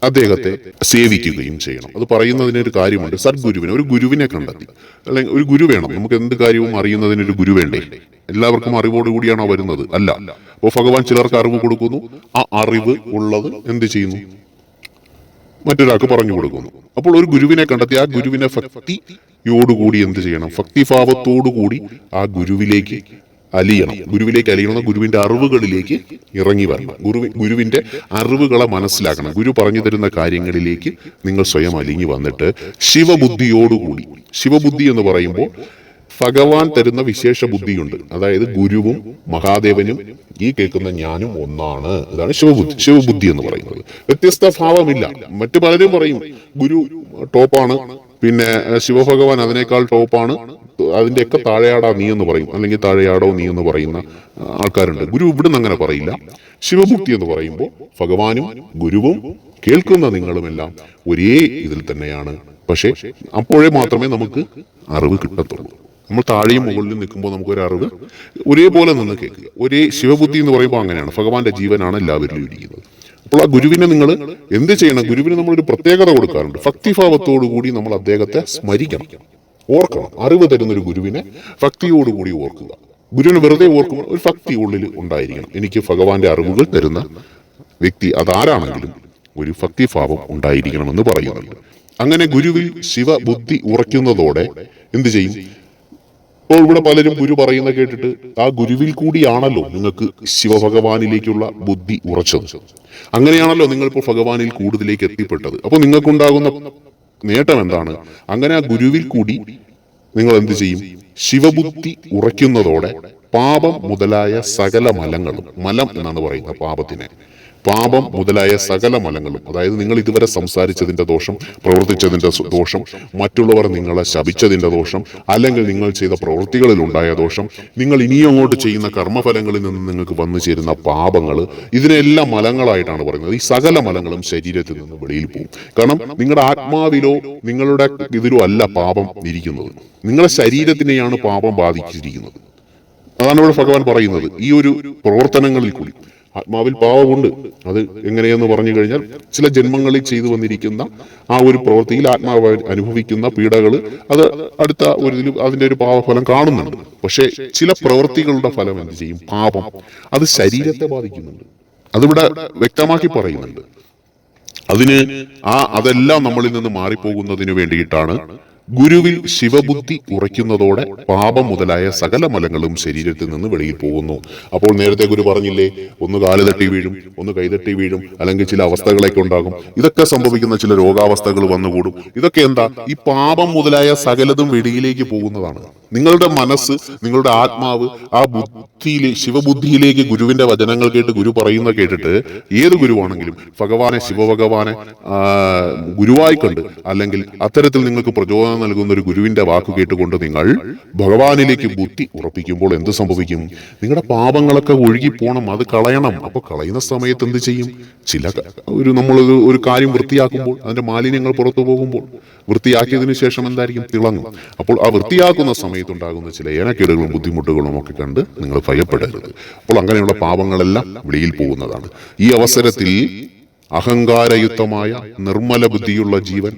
A: അദ്ദേഹത്തെ സേവിക്കുകയും ചെയ്യണം. അത് പറയുന്നതിനൊരു കാര്യമുണ്ട്. സദ്ഗുരുവിനെ, ഒരു ഗുരുവിനെ കണ്ടെത്തി, അല്ലെങ്കിൽ ഒരു ഗുരു വേണം. നമുക്ക് എന്ത് കാര്യവും അറിയുന്നതിനൊരു ഗുരു വേണ്ടേ? എല്ലാവർക്കും അറിവോടുകൂടിയാണോ വരുന്നത്? അല്ല. അപ്പോൾ ഭഗവാൻ ചിലർക്ക് അറിവ് കൊടുക്കുന്നു, ആ അറിവ് ഉള്ളത് എന്ത് ചെയ്യുന്നു? മറ്റൊരാൾക്ക് പറഞ്ഞു കൊടുക്കുന്നു. അപ്പോൾ ഒരു ഗുരുവിനെ കണ്ടെത്തി ആ ഗുരുവിനെ ഭക്തിയോടുകൂടി എന്ത് ചെയ്യണം? ഭക്തിഭാവത്തോടുകൂടി ആ ഗുരുവിലേക്ക് അലിയണം. ഗുരുവിന്റെ അറിവുകളിലേക്ക് ഇറങ്ങി വരണം. ഗുരുവിന്റെ അറിവുകളെ മനസ്സിലാക്കണം. ഗുരു പറഞ്ഞു തരുന്ന കാര്യങ്ങളിലേക്ക് നിങ്ങൾ സ്വയം അലിഞ്ഞു വന്നിട്ട് ശിവബുദ്ധിയോടുകൂടി, ശിവബുദ്ധി എന്ന് പറയുമ്പോൾ ഭഗവാൻ തരുന്ന വിശേഷ ബുദ്ധിയുണ്ട്. അതായത് ഗുരുവും മഹാദേവനും ഈ കേൾക്കുന്ന ഞാനും ഒന്നാണ്. ഇതാണ് ശിവബുദ്ധി എന്ന് പറയുന്നത്. വ്യത്യസ്ത ഭാവമില്ല. മറ്റു പലരും പറയും ഗുരു ടോപ്പാണ്, പിന്നെ ശിവഭഗവാൻ അതിനേക്കാൾ ടോപ്പാണ്, അതിന്റെയൊക്കെ താഴെയാടാ നീ എന്ന് പറയും, അല്ലെങ്കിൽ താഴെയാടോ നീ എന്ന് പറയുന്ന ആൾക്കാരുണ്ട്. ഗുരു ഇവിടുന്ന് അങ്ങനെ പറയില്ല. ശിവബുദ്ധി എന്ന് പറയുമ്പോൾ ഭഗവാനും ഗുരുവും കേൾക്കുന്ന നിങ്ങളുമെല്ലാം ഒരേ ഇതിൽ തന്നെയാണ്. പക്ഷെ അപ്പോഴേ മാത്രമേ നമുക്ക് അറിവ് കിട്ടത്തുള്ളൂ. നമ്മൾ താഴെയും മുകളിലും നിൽക്കുമ്പോൾ നമുക്കൊരു അറിവ് ഒരേപോലെ നിന്ന് കേൾക്കുക. ഒരേ ശിവബുദ്ധി എന്ന് പറയുമ്പോൾ അങ്ങനെയാണ്. ഭഗവാന്റെ ജീവനാണ് എല്ലാവരിലും ഇരിക്കുന്നത്. അപ്പോൾ ആ ഗുരുവിനെ നിങ്ങൾ എന്ത് ചെയ്യണം? ഗുരുവിന് നമ്മളൊരു പ്രത്യേകത കൊടുക്കാറുണ്ട്. ഭക്തിഭാവത്തോടുകൂടി നമ്മൾ അദ്ദേഹത്തെ സ്മരിക്കണം, ഓർക്കണം. അറിവ് തരുന്നൊരു ഗുരുവിനെ ഭക്തിയോടുകൂടി ഓർക്കുക. ഗുരുവിനെ വെറുതെ ഓർക്കുമ്പോൾ ഒരു ഭക്തി ഉള്ളിൽ ഉണ്ടായിരിക്കണം. എനിക്ക് ഭഗവാന്റെ അറിവുകൾ തരുന്ന വ്യക്തി അതാരാണെങ്കിലും ഒരു ഭക്തിഭാവം ഉണ്ടായിരിക്കണമെന്ന് പറയുന്നുണ്ട്. അങ്ങനെ ഗുരുവിൽ ശിവബുദ്ധി ഉറയ്ക്കുന്നതോടെ എന്ത് ചെയ്യും? ഇപ്പോൾ ഇവിടെ പലരും ഗുരു പറയുന്ന കേട്ടിട്ട് ആ ഗുരുവിൽ കൂടിയാണല്ലോ നിങ്ങൾക്ക് ശിവഭഗവാനിലേക്കുള്ള ബുദ്ധി ഉറച്ചത്. അങ്ങനെയാണല്ലോ നിങ്ങൾ ഇപ്പോൾ ഭഗവാനിൽ കൂടുതലേക്ക് എത്തിപ്പെട്ടത്. അപ്പോൾ നിങ്ങൾക്കുണ്ടാകുന്ന നേട്ടം എന്താണ്? അങ്ങനെ ആ ഗുരുവിൽ കൂടി നിങ്ങൾ എന്ത് ചെയ്യും? ശിവബുദ്ധി ഉറയ്ക്കുന്നതോടെ പാപം മുതലായ സകല മലങ്ങളും, മലം എന്നാണ് പറയുന്നത് പാപത്തിനെ, പാപം മുതലായ സകല മലങ്ങളും, അതായത് നിങ്ങൾ ഇതുവരെ സംസാരിച്ചതിന്റെ ദോഷം, പ്രവർത്തിച്ചതിന്റെ ദോഷം, മറ്റുള്ളവർ നിങ്ങളെ ശപിച്ചതിന്റെ ദോഷം, അല്ലെങ്കിൽ നിങ്ങൾ ചെയ്ത പ്രവൃത്തികളിൽ ഉണ്ടായ ദോഷം, നിങ്ങൾ ഇനിയും അങ്ങോട്ട് ചെയ്യുന്ന കർമ്മഫലങ്ങളിൽ നിന്ന് നിങ്ങൾക്ക് വന്നു ചേരുന്ന പാപങ്ങൾ, ഇതിനെല്ലാം മലങ്ങളായിട്ടാണ് പറയുന്നത്. ഈ സകല മലങ്ങളും ശരീരത്തിൽ നിന്ന് വെളിയിൽ പോകും. കാരണം നിങ്ങളുടെ ആത്മാവിലോ നിങ്ങളുടെ ഇതിലോ അല്ല പാപം ഇരിക്കുന്നത്, നിങ്ങളുടെ ശരീരത്തിനെയാണ് പാപം ബാധിച്ചിരിക്കുന്നത്. അതാണ് ഇവിടെ ഭഗവാൻ പറയുന്നത്. ഈ ഒരു പ്രവർത്തനങ്ങളിൽ കൂടി ആത്മാവിൽ പാപമുണ്ട്. അത് എങ്ങനെയെന്ന് പറഞ്ഞു കഴിഞ്ഞാൽ ചില ജന്മങ്ങളിൽ ചെയ്തു വന്നിരിക്കുന്ന ആ ഒരു പ്രവൃത്തിയിൽ ആത്മാവ് അനുഭവിക്കുന്ന പീഡകൾ അത് അടുത്ത ഒരു ഇതിൽ അതിന്റെ ഒരു പാപഫലം കാണുന്നുണ്ട്. പക്ഷെ ചില പ്രവൃത്തികളുടെ ഫലം എന്ത് ചെയ്യും? പാപം അത് ശരീരത്തെ ബാധിക്കുന്നുണ്ട്. അതിവിടെ വ്യക്തമാക്കി പറയുന്നുണ്ട്. അതെല്ലാം നമ്മളിൽ നിന്ന് മാറിപ്പോകുന്നതിന് വേണ്ടിയിട്ടാണ് ഗുരുവിൽ ശിവബുദ്ധി ഉറയ്ക്കുന്നതോടെ പാപം മുതലായ സകല മലങ്ങളും ശരീരത്തിൽ നിന്ന് വെളിയിൽ പോകുന്നു. അപ്പോൾ നേരത്തെ ഗുരു പറഞ്ഞില്ലേ, ഒന്ന് കാല് തട്ടി വീഴും, ഒന്ന് കൈതട്ടി വീഴും, അല്ലെങ്കിൽ ചില അവസ്ഥകളൊക്കെ ഉണ്ടാകും. ഇതൊക്കെ സംഭവിക്കുന്ന ചില രോഗാവസ്ഥകൾ വന്നുകൂടും. ഇതൊക്കെ എന്താ? ഈ പാപം മുതലായ സകലതും വെളിയിലേക്ക് പോകുന്നതാണ്. നിങ്ങളുടെ മനസ്സ്, നിങ്ങളുടെ ആത്മാവ് ആ ശിവബുദ്ധിയിലേക്ക് ഗുരുവിന്റെ വചനങ്ങൾ കേട്ട് ഗുരു പറയുന്ന കേട്ടിട്ട് ഏത് ഗുരുവാണെങ്കിലും ശിവഭഗവാനെ ഗുരുവായി കണ്ട് അല്ലെങ്കിൽ അത്തരത്തിൽ നിങ്ങൾക്ക് പ്രചോദനം നൽകുന്ന ഒരു ഗുരുവിന്റെ വാക്ക് കേട്ടുകൊണ്ട് നിങ്ങൾ ഭഗവാനിലേക്ക് ബുദ്ധി ഉറപ്പിക്കുമ്പോൾ എന്ത് സംഭവിക്കും? നിങ്ങളുടെ പാപങ്ങളൊക്കെ ഒഴുകിപ്പോണം, അത് കളയണം. അപ്പൊ കളയുന്ന സമയത്ത് എന്ത് ചെയ്യും? നമ്മൾ ഒരു കാര്യം വൃത്തിയാക്കുമ്പോൾ അതിന്റെ മാലിന്യങ്ങൾ പുറത്തു പോകുമ്പോൾ വൃത്തിയാക്കിയതിനു ശേഷം എന്തായിരിക്കും? തിളങ്ങും. അപ്പോൾ ആ വൃത്തിയാക്കുന്ന സമയത്തുണ്ടാകുന്ന ചില ഏനക്കേടുകളും ബുദ്ധിമുട്ടുകളും ഒക്കെ കണ്ട് നിങ്ങൾ ഭയപ്പെടരുത്. അപ്പോൾ അങ്ങനെയുള്ള പാപങ്ങളെല്ലാം വെളിയിൽ പോകുന്നതാണ്. ഈ അവസരത്തിൽ അഹങ്കാരയുക്തമായ നിർമ്മല ബുദ്ധിയുള്ള ജീവൻ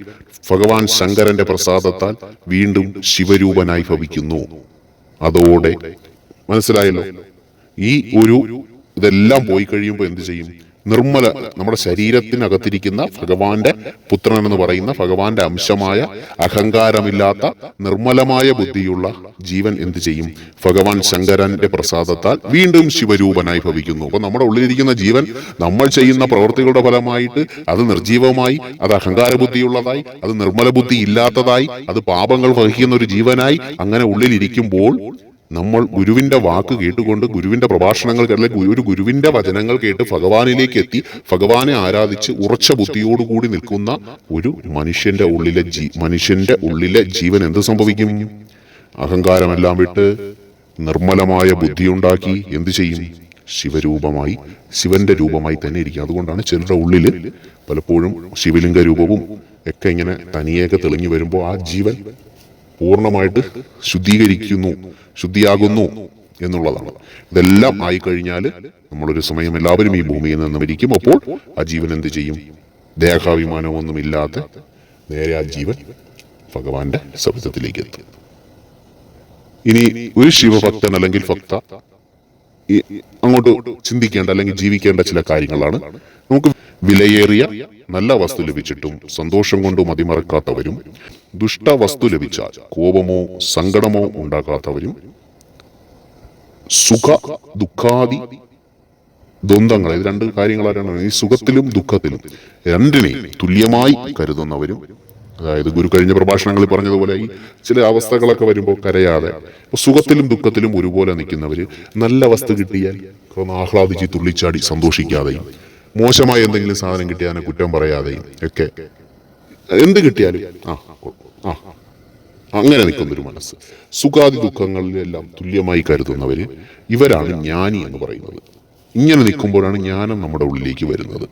A: ഭഗവാൻ ശങ്കരന്റെ പ്രസാദത്താൽ വീണ്ടും ശിവരൂപനായി ഭവിക്കുന്നു. അതോടെ മനസ്സിലായല്ലോ, ഇതെല്ലാം പോയി കഴിയുമ്പോൾ എന്ത് ചെയ്യും? നമ്മുടെ ശരീരത്തിനകത്തിരിക്കുന്ന ഭഗവാന്റെ പുത്രൻ എന്ന് പറയുന്ന ഭഗവാന്റെ അംശമായ അഹങ്കാരമില്ലാത്ത നിർമ്മലമായ ബുദ്ധിയുള്ള ജീവൻ എന്ത് ചെയ്യും? ഭഗവാൻ ശങ്കരന്റെ പ്രസാദത്താൽ വീണ്ടും ശിവരൂപനായി ഭവിക്കുന്നു. അപ്പൊ നമ്മുടെ ഉള്ളിലിരിക്കുന്ന ജീവൻ നമ്മൾ ചെയ്യുന്ന പ്രവൃത്തികളുടെ ഫലമായിട്ട് അത് നിർജീവമായി, അത് അഹങ്കാര ബുദ്ധിയുള്ളതായി, അത് നിർമ്മല ബുദ്ധി ഇല്ലാത്തതായി, അത് പാപങ്ങൾ വഹിക്കുന്ന ഒരു ജീവനായി അങ്ങനെ ഉള്ളിലിരിക്കുമ്പോൾ നമ്മൾ ഗുരുവിന്റെ വാക്ക് കേട്ടുകൊണ്ട് ഗുരുവിന്റെ പ്രഭാഷണങ്ങൾ അല്ലെങ്കിൽ ഒരു ഗുരുവിന്റെ വചനങ്ങൾ കേട്ട് ഭഗവാനിലേക്ക് എത്തി ഭഗവാനെ ആരാധിച്ച് ഉറച്ച ബുദ്ധിയോടുകൂടി നിൽക്കുന്ന ഒരു മനുഷ്യന്റെ ഉള്ളിലെ ജീവൻ എന്ത് സംഭവിക്കും? അഹങ്കാരമെല്ലാം വിട്ട് നിർമ്മലമായ ബുദ്ധിയുണ്ടാക്കി എന്ത് ചെയ്യും? ശിവരൂപമായി, ശിവന്റെ രൂപമായി തന്നെ ഇരിക്കും. അതുകൊണ്ടാണ് ചിലരുടെ ഉള്ളിൽ പലപ്പോഴും ശിവലിംഗ രൂപവും ഒക്കെ ഇങ്ങനെ തനിയൊക്കെ തെളിഞ്ഞു വരുമ്പോൾ ആ ജീവൻ പൂർണ്ണമായിട്ട് ശുദ്ധിയാകുന്നു എന്നുള്ളതാണ്. ഇതെല്ലാം ആയിക്കഴിഞ്ഞാൽ നമ്മളൊരു സമയം എല്ലാവരും ഈ ഭൂമിയിൽ നിന്ന് മരിക്കും. അപ്പോൾ ആ ജീവൻ എന്ത് ചെയ്യും? ദേഹാഭിമാനമൊന്നുമില്ലാതെ നേരെ ആ ജീവൻ ഭഗവാന്റെ ശബ്ദത്തിലേക്ക് എത്തും. ഇനി ഒരു ശിവഭക്തൻ അല്ലെങ്കിൽ ഭക്ത അങ്ങോട്ട് ചിന്തിക്കേണ്ട അല്ലെങ്കിൽ ജീവിക്കേണ്ട ചില കാര്യങ്ങളാണ്. നമുക്ക് വിലയേറിയ നല്ല വസ്തു ലഭിച്ചിട്ടും സന്തോഷം കൊണ്ട് മതിമറക്കാത്തവരും, ദുഷ്ടവസ്തു ലഭിച്ചാൽ കോപമോ സങ്കടമോ ഉണ്ടാക്കാത്തവരും, സുഖ ദുഃഖാദി ദ്വന്ദ്ങ്ങൾ, ഇത് രണ്ട് കാര്യങ്ങളാണ്. ഈ സുഖത്തിലും ദുഃഖത്തിലും രണ്ടിനെയും തുല്യമായി കരുതുന്നവരും, അതായത് ഗുരു കഴിഞ്ഞ പ്രഭാഷണങ്ങളിൽ പറഞ്ഞതുപോലെ ഈ ചില അവസ്ഥകളൊക്കെ വരുമ്പോൾ കരയാതെ സുഖത്തിലും ദുഃഖത്തിലും ഒരുപോലെ നിൽക്കുന്നവര്, നല്ല വസ്തു കിട്ടിയാൽ ആഹ്ലാദിച്ച് തുള്ളിച്ചാടി സന്തോഷിക്കാതെയും, മോശമായ എന്തെങ്കിലും സാധനം കിട്ടിയാൽ അതിനെ കുറ്റം പറയാതെയും ഒക്കെ എന്ത് കിട്ടിയാലും അങ്ങനെ നിൽക്കുന്നൊരു മനസ്സ്, സുഖാദി ദുഃഖങ്ങളിലെല്ലാം തുല്യമായി കരുതുന്നവര്, ഇവരാണ് ജ്ഞാനി എന്ന് പറയുന്നത്. ഇങ്ങനെ നിൽക്കുമ്പോഴാണ് ജ്ഞാനം നമ്മുടെ ഉള്ളിലേക്ക് വരുന്നത്.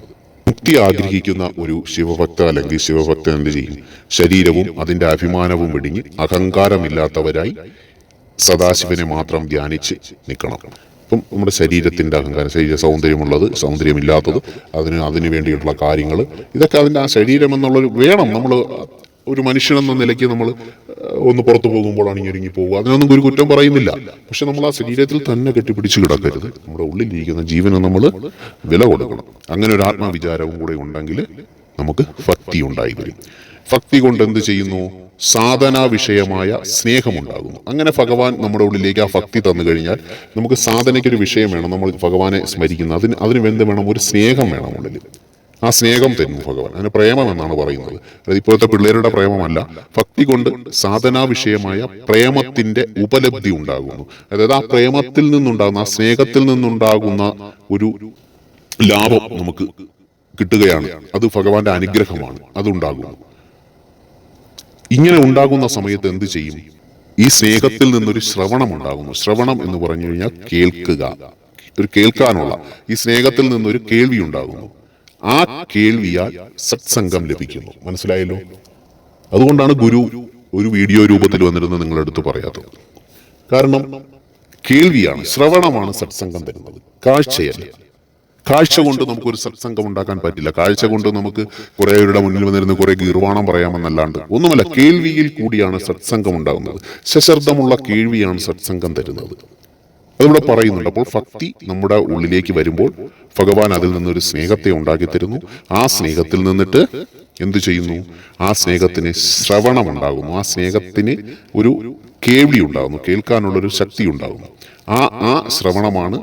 A: മുക്തി ആഗ്രഹിക്കുന്ന ഒരു ശിവഭക്ത അല്ലെങ്കിൽ ശിവഭക്തൻ എന്ത് ചെയ്യും? ശരീരവും അതിന്റെ അഭിമാനവും വെടിഞ്ഞ് അഹങ്കാരമില്ലാത്തവരായി സദാശിവനെ മാത്രം ധ്യാനിച്ച് നിൽക്കണം. അപ്പം നമ്മുടെ ശരീരത്തിന്റെ അഹങ്കാരം, ശരീര സൗന്ദര്യമുള്ളത്, സൗന്ദര്യമില്ലാത്തത്, അതിന് വേണ്ടിയിട്ടുള്ള കാര്യങ്ങൾ, ഇതൊക്കെ അതിൻ്റെ ആ ശരീരം എന്നുള്ളൊരു വേണം. നമ്മൾ ഒരു മനുഷ്യനെന്ന നിലയ്ക്ക് നമ്മൾ ഒന്ന് പുറത്തു പോകുമ്പോഴാണ് ഇറങ്ങി പോകുക, അതിനൊന്നും ഒരു കുറ്റം പറയുന്നില്ല. പക്ഷെ നമ്മൾ ആ ശരീരത്തിൽ തന്നെ കെട്ടിപ്പിടിച്ച് കിടക്കരുത്. നമ്മുടെ ഉള്ളിലിരിക്കുന്ന ജീവന് നമ്മൾ വില കൊടുക്കണം. അങ്ങനെ ഒരു ആത്മവിചാരവും കൂടെ ഉണ്ടെങ്കിൽ നമുക്ക് ഭക്തി ഉണ്ടായി വരും. ഭക്തി കൊണ്ട് എന്ത് ചെയ്യുന്നു? സാധനാ വിഷയമായ സ്നേഹമുണ്ടാകുന്നു. അങ്ങനെ ഭഗവാൻ നമ്മുടെ ഉള്ളിലേക്ക് ആ ഭക്തി തന്നു കഴിഞ്ഞാൽ നമുക്ക് സാധനയ്ക്കൊരു വിഷയം വേണം. നമ്മൾ ഭഗവാനെ സ്മരിക്കുന്ന അതിന് എന്ത് വേണം? ഒരു സ്നേഹം വേണം ഉള്ളിൽ. ആ സ്നേഹം തരുന്നു ഭഗവാൻ. അതിന് പ്രേമം എന്നാണ് പറയുന്നത്. അതായത് ഇപ്പോഴത്തെ പിള്ളേരുടെ പ്രേമമല്ല. ഭക്തി കൊണ്ട് സാധനാ വിഷയമായ പ്രേമത്തിന്റെ ഉപലബ്ധി ഉണ്ടാകുന്നു. അതായത് ആ പ്രേമത്തിൽ നിന്നുണ്ടാകുന്ന, ആ സ്നേഹത്തിൽ നിന്നുണ്ടാകുന്ന ഒരു ലാഭം നമുക്ക് കിട്ടുകയാണ്. അത് ഭഗവാന്റെ അനുഗ്രഹമാണ്. അതുണ്ടാകുന്നു. ഇങ്ങനെ ഉണ്ടാകുന്ന സമയത്ത് എന്ത് ചെയ്യും? ഈ സ്നേഹത്തിൽ നിന്നൊരു ശ്രവണം ഉണ്ടാകുന്നു. ശ്രവണം എന്ന് പറഞ്ഞു കഴിഞ്ഞാൽ കേൾക്കുക, ഒരു കേൾക്കാനുള്ള. ഈ സ്നേഹത്തിൽ നിന്നൊരു കേൾവി ഉണ്ടാകുന്നു. ആ കേൾവിയാൽ സത്സംഗം ലഭിക്കുന്നു. മനസ്സിലായല്ലോ? അതുകൊണ്ടാണ് ഗുരു ഒരു വീഡിയോ രൂപത്തിൽ വന്നിരുന്ന് നിങ്ങളുടെ അടുത്ത് പറയാത്തത്. കാരണം കേൾവിയാണ്, ശ്രവണമാണ് സത്സംഗം തരുന്നത്, കാഴ്ചയല്ല. കാഴ്ച കൊണ്ട് നമുക്കൊരു സത്സംഗം ഉണ്ടാക്കാൻ പറ്റില്ല. കാഴ്ച കൊണ്ട് നമുക്ക് കുറെ പേരുടെ മുന്നിൽ വന്നിരുന്ന് കുറെ ഗീർവാണം പറയാമെന്നല്ലാണ്ട് ഒന്നുമല്ല. കേൾവിയിൽ കൂടിയാണ് സത്സംഗം ഉണ്ടാകുന്നത്. സശബ്ദമുള്ള കേൾവിയാണ് സത്സംഗം തരുന്നത്. അതിവിടെ പറയുന്നുണ്ട്. അപ്പോൾ ഭക്തി നമ്മുടെ ഉള്ളിലേക്ക് വരുമ്പോൾ ഭഗവാൻ അതിൽ നിന്നൊരു സ്നേഹത്തെ ഉണ്ടാക്കി തരുന്നു. ആ സ്നേഹത്തിൽ നിന്നിട്ട് എന്തു ചെയ്യുന്നു? ആ സ്നേഹത്തിന് ശ്രവണം ഉണ്ടാകുന്നു. ആ സ്നേഹത്തിന് ഒരു കേൾവി ഉണ്ടാകുന്നു, കേൾക്കാനുള്ളൊരു ശക്തി ഉണ്ടാകുന്നു. ആ ശ്രവണമാണ്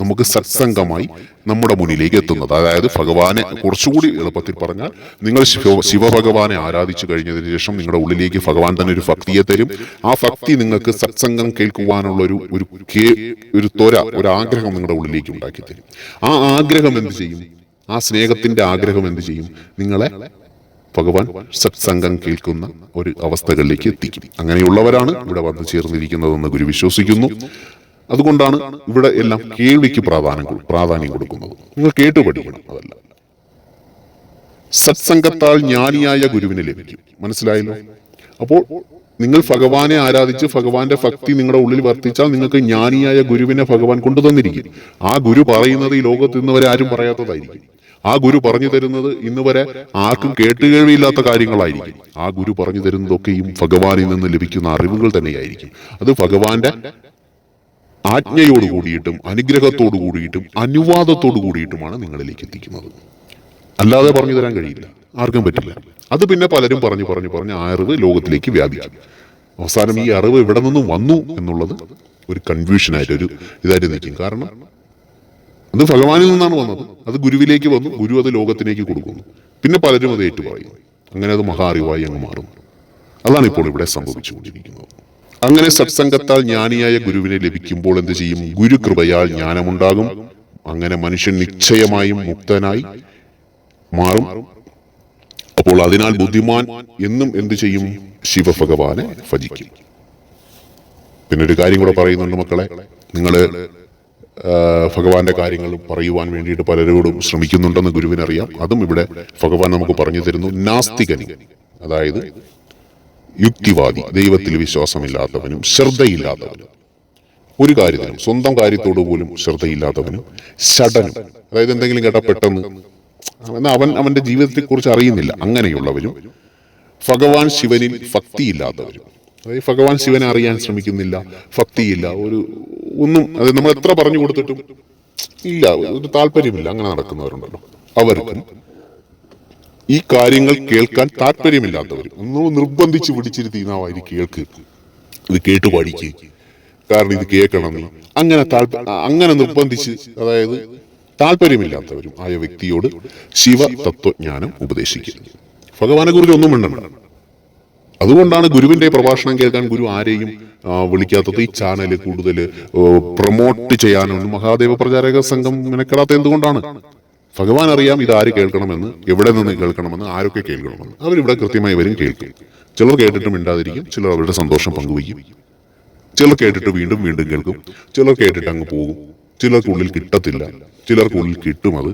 A: നമുക്ക് സത്സംഗമായി നമ്മുടെ മുന്നിലേക്ക് എത്തുന്നത്. അതായത് ഭഗവാനെ കുറച്ചുകൂടി എളുപ്പത്തിൽ പറഞ്ഞാൽ, നിങ്ങൾ ശിവഭഗവാനെ ആരാധിച്ചു കഴിഞ്ഞതിന് ശേഷം നിങ്ങളുടെ ഉള്ളിലേക്ക് ഭഗവാൻ തന്നെ ഒരു ഭക്തിയെ തരും. ആ ഭക്തി നിങ്ങൾക്ക് സത്സംഗം കേൾക്കുവാനുള്ള ഒരു ത്വര, ഒരു ആഗ്രഹം നിങ്ങളുടെ ഉള്ളിലേക്ക് ഉണ്ടാക്കി തരും. ആ ആഗ്രഹം എന്ത് ചെയ്യും? ആ സ്നേഹത്തിന്റെ ആഗ്രഹം എന്ത് ചെയ്യും? നിങ്ങളെ ഭഗവാൻ സത്സംഗം കേൾക്കുന്ന ഒരു അവസ്ഥകളിലേക്ക് എത്തിക്കും. അങ്ങനെയുള്ളവരാണ് ഇവിടെ വന്നു ചേർന്നിരിക്കുന്നതെന്ന് ഗുരു വിശ്വസിക്കുന്നു. അതുകൊണ്ടാണ് ഇവിടെ എല്ലാം കേൾവിക്ക് പ്രാധാന്യം കൊടുക്കുന്നത്. നിങ്ങൾ കേട്ടു പഠിക്കണം. അതല്ല, സത്സംഗത്താൽ ജ്ഞാനിയായ ഗുരുവിനെ ലഭിക്കും. മനസ്സിലായല്ലോ? അപ്പോൾ നിങ്ങൾ ഭഗവാനെ ആരാധിച്ച് ഭഗവാന്റെ ഭക്തി നിങ്ങളുടെ ഉള്ളിൽ വർത്തിച്ചാൽ നിങ്ങൾക്ക് ജ്ഞാനിയായ ഗുരുവിനെ ഭഗവാൻ കൊണ്ടുതന്നിരിക്കും. ആ ഗുരു പറയുന്നത് ഈ ലോകത്ത് ഇന്ന് വരെ ആരും പറയാത്തതായിരിക്കും. ആ ഗുരു പറഞ്ഞു തരുന്നത് ഇന്ന് വരെ ആർക്കും കേട്ടുകേൾവിയില്ലാത്ത കാര്യങ്ങളായിരിക്കും. ആ ഗുരു പറഞ്ഞു തരുന്നതൊക്കെയും ഭഗവാനിൽ നിന്ന് ലഭിക്കുന്ന അറിവുകൾ തന്നെയായിരിക്കും. അത് ഭഗവാന്റെ ആജ്ഞയോട് കൂടിയിട്ടും അനുഗ്രഹത്തോടു കൂടിയിട്ടും അനുവാദത്തോടു കൂടിയിട്ടുമാണ് നിങ്ങളിലേക്ക് എത്തിക്കുന്നത്. അല്ലാതെ പറഞ്ഞു തരാൻ കഴിയില്ല, ആർക്കും പറ്റില്ല. അത് പിന്നെ പലരും പറഞ്ഞ് ആ അറിവ് ലോകത്തിലേക്ക് വ്യാപിക്കും. അവസാനം ഈ അറിവ് ഇവിടെ നിന്നും വന്നു എന്നുള്ളത് ഒരു കൺഫ്യൂഷനായിട്ട്, ഒരു ഇതായിട്ട് നിൽക്കും. കാരണം അത് ഭഗവാനിൽ നിന്നാണ് വന്നത്, അത് ഗുരുവിലേക്ക് വന്നു, ഗുരു അത് ലോകത്തിലേക്ക് കൊടുക്കുന്നു. പിന്നെ പലരും അത് ഏറ്റുപറയുന്നു. അങ്ങനെ അത് മഹാ അറിവായി അങ്ങ് മാറും. അതാണ് ഇപ്പോൾ ഇവിടെ സംഭവിച്ചുകൊണ്ടിരിക്കുന്നത്. അങ്ങനെ സത്സംഗത്താൽ ജ്ഞാനിയായ ഗുരുവിനെ ലഭിക്കുമ്പോൾ എന്ത് ചെയ്യും? ഗുരുകൃപയാൽ ജ്ഞാനമുണ്ടാകും. അങ്ങനെ മനുഷ്യൻ നിശ്ചയമായും മുക്തനായി മാറും. അപ്പോൾ അതിനാൽ ബുദ്ധിമാൻ എന്നും എന്ത് ചെയ്യും? ശിവഭഗവാനെ ഭജിക്കും. പിന്നെ ഒരു കാര്യം കൂടെ പറയുന്നുണ്ട് മക്കളെ, നിങ്ങള് ഭഗവാന്റെ കാര്യങ്ങൾ പറയുവാൻ വേണ്ടിയിട്ട് പലരോടും ശ്രമിക്കുന്നുണ്ടെന്ന് ഗുരുവിനറിയാം. അതും ഇവിടെ ഭഗവാൻ നമുക്ക് പറഞ്ഞു തരുന്നു. നാസ്തികനും, അതായത് യുക്തിവാദി, ദൈവത്തിൽ വിശ്വാസമില്ലാത്തവനും ശ്രദ്ധയില്ലാത്തവനും, ഒരു കാര്യത്തിനും സ്വന്തം കാര്യത്തോടു പോലും ശ്രദ്ധയില്ലാത്തവനും, ഷടനും, അതായത് എന്തെങ്കിലും കേട്ടാൽ പെട്ടെന്ന് അവന്റെ ജീവിതത്തെ കുറിച്ച് അറിയുന്നില്ല, അങ്ങനെയുള്ളവരും, ഭഗവാൻ ശിവനിൽ ഭക്തിയില്ലാത്തവരും, അതായത് ഭഗവാൻ ശിവനെ അറിയാൻ ശ്രമിക്കുന്നില്ല, ഭക്തിയില്ല, ഒന്നും, അത് നമ്മൾ എത്ര പറഞ്ഞു കൊടുത്തിട്ടും ഇല്ല, ഒരു താല്പര്യമില്ല, അങ്ങനെ നടക്കുന്നവരുണ്ടല്ലോ. അവർക്കും ഈ കാര്യങ്ങൾ കേൾക്കാൻ താല്പര്യമില്ലാത്തവരും ഒന്ന് നിർബന്ധിച്ച് പിടിച്ചിരുത്തി കേൾക്ക്, ഇത് കേട്ടു പഠിക്ക്, കാരണം ഇത് കേൾക്കണം, അങ്ങനെ നിർബന്ധിച്ച്, അതായത് താല്പര്യമില്ലാത്തവരും ആയ വ്യക്തിയോട് ശിവ തത്വജ്ഞാനം ഉപദേശിക്കുന്നത്. ഭഗവാനെ കുറിച്ച് ഒന്നും വേണ്ട. അതുകൊണ്ടാണ് ഗുരുവിന്റെ പ്രഭാഷണം കേൾക്കാൻ ഗുരു ആരെയും വിളിക്കാത്തത്. ഈ ചാനല് കൂടുതൽ പ്രൊമോട്ട് ചെയ്യാനൊന്നും മഹാദേവ പ്രചാരക സംഘം മെനക്കെടാത്ത എന്തുകൊണ്ടാണ്? ഭഗവാൻ അറിയാം ഇത് ആര് കേൾക്കണമെന്ന്, എവിടെ നിന്ന് കേൾക്കണമെന്ന്, ആരൊക്കെ കേൾക്കണമെന്ന്. അവരിവിടെ കൃത്യമായി വരും, കേൾക്കും. ചിലർ കേട്ടിട്ട് മിണ്ടാതിരിക്കും, ചിലർ അവരുടെ സന്തോഷം പങ്കുവയ്ക്കും, ചിലർ കേട്ടിട്ട് വീണ്ടും വീണ്ടും കേൾക്കും, ചിലർ കേട്ടിട്ട് അങ്ങ് പോകും, ചിലർക്കുള്ളിൽ കിട്ടത്തില്ല, ചിലർക്കുള്ളിൽ കിട്ടും. അത്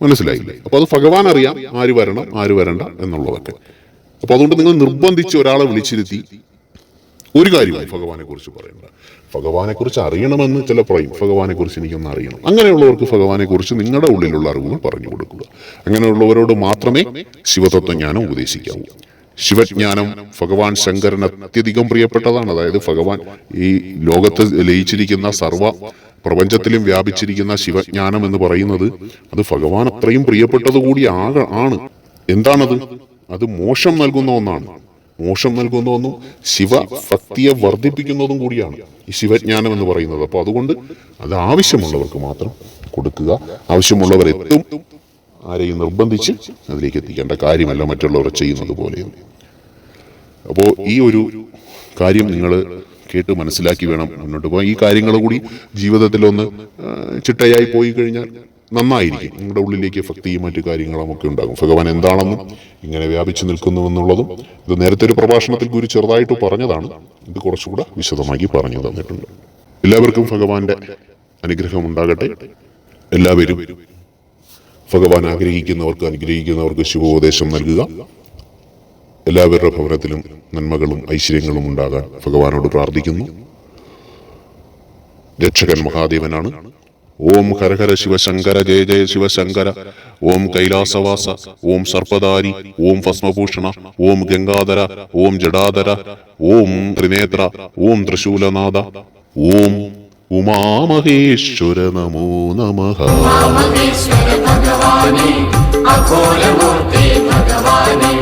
A: മനസ്സിലായില്ലേ? അപ്പൊ അത് ഭഗവാൻ അറിയാം ആര് വരണം ആര് വരണ്ട എന്നുള്ളതൊക്കെ. അപ്പൊ അതുകൊണ്ട് നിങ്ങൾ നിർബന്ധിച്ച് ഒരാളെ വിളിച്ചിരുത്തി ഒരു കാര്യമായി ഭഗവാനെ കുറിച്ച് പറയണ്ട. ഭഗവാനെ കുറിച്ച് അറിയണമെന്ന് ചില പറയും, ഭഗവാനെ കുറിച്ച് എനിക്കൊന്ന് അറിയണം. അങ്ങനെയുള്ളവർക്ക് ഭഗവാനെ കുറിച്ച് നിങ്ങളുടെ ഉള്ളിലുള്ള അറിവുകൾ പറഞ്ഞു കൊടുക്കുക. അങ്ങനെയുള്ളവരോട് മാത്രമേ ശിവതത്വജ്ഞാനം ഉപദേശിക്കാവൂ. ശിവജ്ഞാനം ഭഗവാൻ ശങ്കരന് അത്യധികം പ്രിയപ്പെട്ടതാണ്. അതായത് ഭഗവാൻ ഈ ലോകത്ത് ലയിച്ചിരിക്കുന്ന സർവ പ്രപഞ്ചത്തിലും വ്യാപിച്ചിരിക്കുന്ന ശിവജ്ഞാനം എന്ന് പറയുന്നത് അത് ഭഗവാൻ അത്രയും പ്രിയപ്പെട്ടത് കൂടി ആണ്. എന്താണത്? അത് മോക്ഷം നൽകുന്ന ഒന്നാണ്. മോക്ഷം നൽകുന്ന ഒന്നും ശിവഭക്തിയെ വർദ്ധിപ്പിക്കുന്നതും കൂടിയാണ് ഈ ശിവജ്ഞാനം എന്ന് പറയുന്നത്. അപ്പൊ അതുകൊണ്ട് അത് ആവശ്യമുള്ളവർക്ക് മാത്രം കൊടുക്കുക. ആവശ്യമുള്ളവരെത്തും, ആരെയും നിർബന്ധിച്ച് അതിലേക്ക് എത്തിക്കേണ്ട കാര്യമല്ല മറ്റുള്ളവർ ചെയ്യുന്നത് പോലെ. അപ്പോൾ ഈ ഒരു കാര്യം നിങ്ങൾ കേട്ട് മനസ്സിലാക്കി വേണം മുന്നോട്ട് പോകാൻ. ഈ കാര്യങ്ങൾ കൂടി ജീവിതത്തിലൊന്ന് ചിട്ടയായി പോയി കഴിഞ്ഞാൽ നന്നായിരിക്കും. നിങ്ങളുടെ ഉള്ളിലേക്ക് ഭക്തിയും മറ്റു കാര്യങ്ങളും ഒക്കെ ഉണ്ടാകും. ഭഗവാൻ എന്താണെന്നും ഇങ്ങനെ വ്യാപിച്ചു നിൽക്കുന്നുവെന്നുള്ളതും ഇത് നേരത്തെ ഒരു പ്രഭാഷണത്തിൽ ഗുരു ചെറുതായിട്ട് പറഞ്ഞതാണ്. ഇത് കുറച്ചുകൂടെ വിശദമാക്കി പറഞ്ഞു തന്നിട്ടുണ്ട്. എല്ലാവർക്കും ഭഗവാന്റെ അനുഗ്രഹം ഉണ്ടാകട്ടെ. എല്ലാവരും ഭഗവാൻ അനുഗ്രഹിക്കുന്നവർക്ക് ശുഭോപദേശം നൽകുക. എല്ലാവരുടെ ഭവനത്തിലും നന്മകളും ഐശ്വര്യങ്ങളും ഉണ്ടാകാൻ ഭഗവാനോട് പ്രാർത്ഥിക്കുന്നു. രക്ഷകൻ മഹാദേവനാണ്. ഓം ഹരഹര ശിവശങ്കര ജയ ജയ ശിവശങ്കര. ഓം കൈലാസവാസ, ഓം സർപ്പധാരി, ഓം ഭസ്മഭൂഷണ, ഓം ഗംഗാധര, ഓം ജടാധര, ഓം ത്രിനേത്ര, ഓം ത്രിശൂലനാഥ, ഓം ഉമാമഹേശ്വര നമോ നമഃ.
B: ഭഗവാനേ, അഘോരമൂർത്തി ഭഗവാനേ.